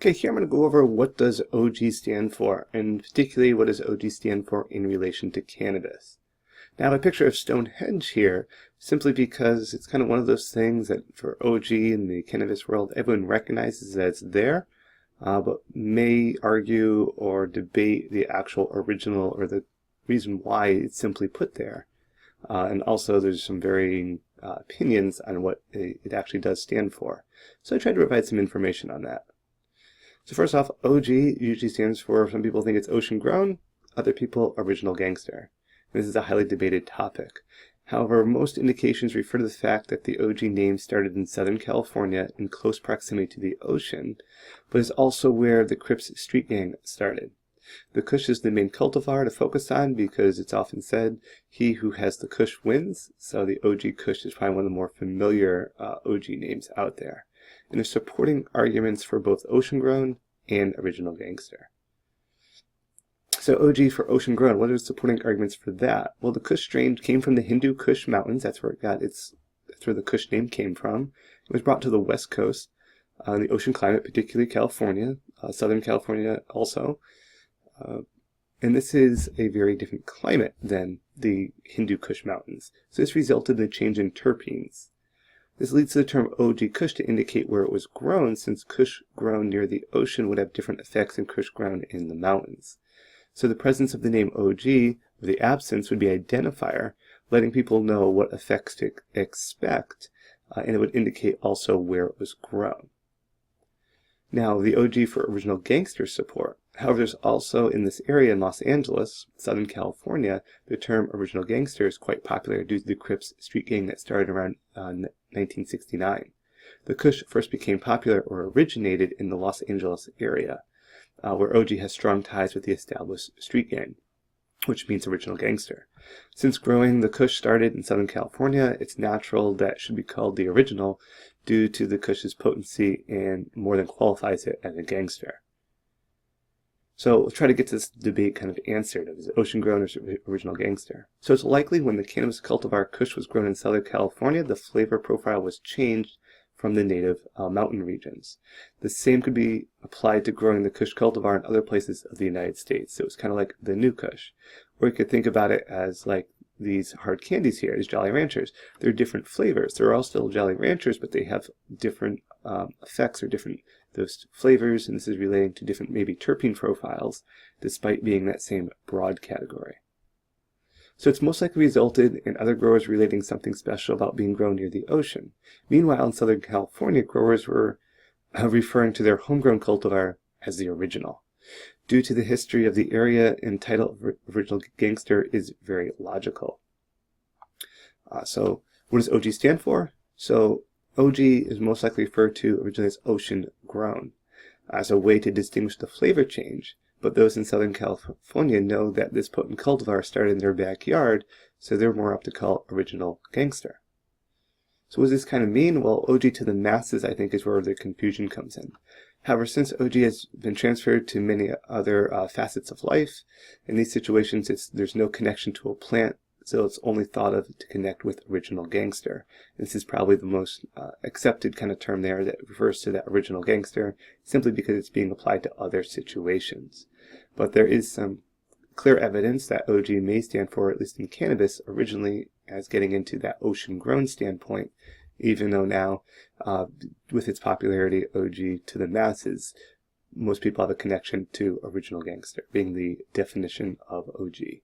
Okay, here I'm going to go over what does OG stand for, and particularly what does OG stand for in relation to cannabis. Now I have a picture of Stonehenge here, simply because it's kind of one of those things that for OG in the cannabis world, everyone recognizes that it's there, but may argue or debate the actual original or the reason why it's simply put there. And also there's some varying opinions on what it actually does stand for. So I tried to provide some information on that. So first off, OG usually stands for, some people think it's ocean grown, other people original gangster. And this is a highly debated topic. However, most indications refer to the fact that the OG name started in Southern California in close proximity to the ocean, but is also where the Crips Street Gang started. The Kush is the main cultivar to focus on because it's often said, he who has the Kush wins, so the OG Kush is probably one of the more familiar OG names out there. And there's supporting arguments for both ocean grown and original gangster. So OG for ocean grown, what are the supporting arguments for that? Well, the Kush strain came from the Hindu Kush mountains. That's where that's where the Kush name came from. It was brought to the West Coast, the ocean climate, particularly California, Southern California also. And this is a very different climate than the Hindu Kush mountains. So this resulted in a change in terpenes. This leads to the term OG Kush to indicate where it was grown, since Kush grown near the ocean would have different effects than Kush grown in the mountains. So the presence of the name OG, or the absence, would be identifier, letting people know what effects to expect, and it would indicate also where it was grown. Now, the OG for original gangster support. However, there's also in this area in Los Angeles, Southern California, the term original gangster is quite popular due to the Crips Street Gang that started around 1969. The Kush first became popular or originated in the Los Angeles area, where OG has strong ties with the established street gang, which means original gangster. Since growing the Kush started in Southern California, it's natural that it should be called the original due to the Kush's potency and more than qualifies it as a gangster. So let's try to get this debate kind of answered. Is it ocean grown or original gangster? So it's likely when the cannabis cultivar Kush was grown in Southern California, the flavor profile was changed from the native mountain regions. The same could be applied to growing the Kush cultivar in other places of the United States. So it's kind of like the new Kush. Or you could think about it as like these hard candies here, these Jolly Ranchers. They're different flavors. They're all still Jolly Ranchers, but they have different effects or different those flavors, and this is relating to different maybe terpene profiles, despite being that same broad category. So it's most likely resulted in other growers relating something special about being grown near the ocean. Meanwhile, in Southern California, growers were referring to their homegrown cultivar as the original. Due to the history of the area, and title of original gangster is very logical. So what does OG stand for? So OG is most likely referred to originally as ocean grown as a way to distinguish the flavor change, but those in Southern California know that this potent cultivar started in their backyard, so they're more apt to call original gangster. So what does this kind of mean? Well, OG to the masses, I think, is where the confusion comes in. However, since OG has been transferred to many other facets of life, in these situations there's no connection to a plant, so it's only thought of to connect with original gangster. This is probably the most accepted kind of term there that refers to that original gangster, simply because it's being applied to other situations. But there is some clear evidence that OG may stand for, at least in cannabis, originally as getting into that ocean-grown standpoint, even though now, with its popularity, OG to the masses, most people have a connection to original gangster, being the definition of OG.